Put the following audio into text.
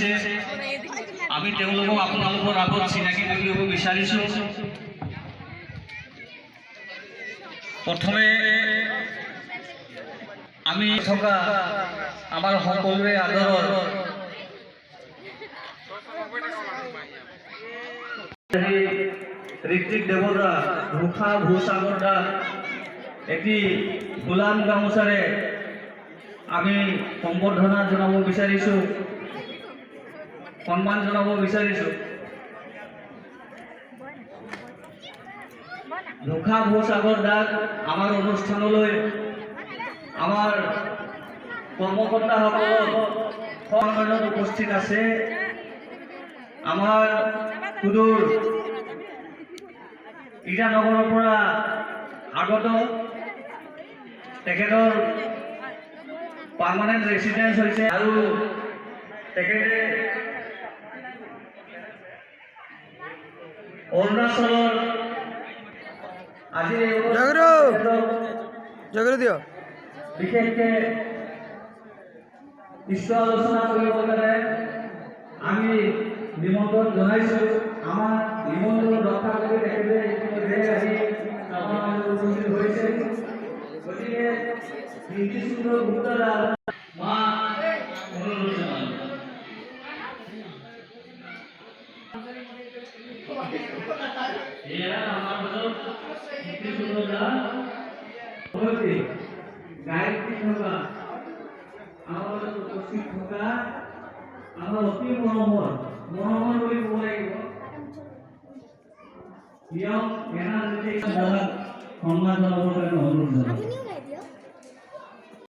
আহিছে আমি তেওঁলোকক আপোনালোকৰ আগত চিনাকি কৰিব বিচাৰিছোঁ। প্ৰথমে আমি থকা আমাৰ সকলোৰে আদৰৰ ঋত্বিক দেৱদা, ভূষা ভূসাগৰ দাস এটি গোলাম গামোচাৰে আমি সম্বৰ্ধনা জনাব বিচাৰিছোঁ, সন্মান জনাব বিচাৰিছোঁ। ভূষা ভূসাগৰ দাস আমাৰ অনুষ্ঠানলৈ আমাৰ কৰ্মকৰ্তাসকল সন্মানত উপস্থিত আছে। আমাৰ সুদূৰ ইটানগৰৰ পৰা আগত তেখেতৰ পাৰ্মানেণ্ট ৰেচিডেন্স হৈছে আৰু তেখেতে অৰুণাচলৰ আজি বিশেষকৈ বিশ্ব আলোচনা কৰিবৰ কাৰণে আমি নিমন্ত্ৰণ জনাইছোঁ। আমাৰ নিমন্ত্ৰণ ৰক্ষা কৰি তেখেতে আহি আমাৰ উপস্থিত হৈছে। গতিকে নীতিশূন্য গুপ্তদা মা অনুৰোধ জনালোঁ। এয়া আমাৰ মাজত নীতিশূন্য দা গায়ত্ৰী থকা আমাৰ মাজত উপস্থিত থকা আমাৰ অতি মৰমৰ বুলি ক'ব লাগিব নিয়ম সন্মান জনাবৰ কাৰণে অনুৰোধ জনালোঁ।